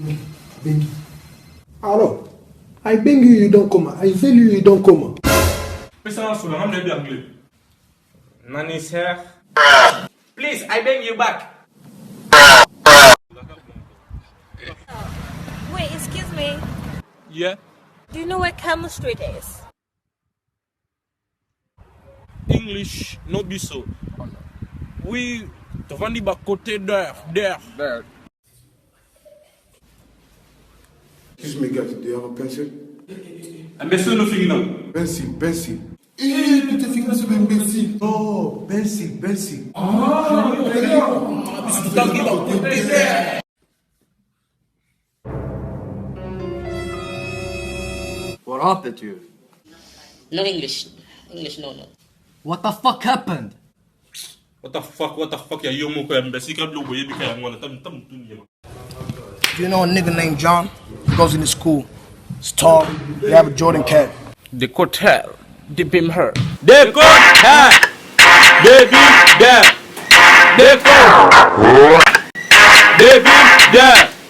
Beg you. Alors, I beg you, you don't come. I tell you, you don't come. Mais ça va sur la même anglais. Nani, sir? Please, I beg you back. Wait, excuse me. Yeah. Do you know where Camel Street is? English, no Biso. Oui, tu vas dire côté there. There. Excuse me, guys. Do you have a pencil? Imbécile, no figure. Pencil. Tu te figures sur imbécile. Oh, pencil. What happened to you? No English, no. What the fuck happened? What the fuck, ya yomo ko imbécile ka blow boy bi ka ngwana tam tunya. Do you know a nigga named John? He goes into school. He's tall. They have a Jordan cat. The hotel, the bim her. The court hat. The big there. The court. The big there.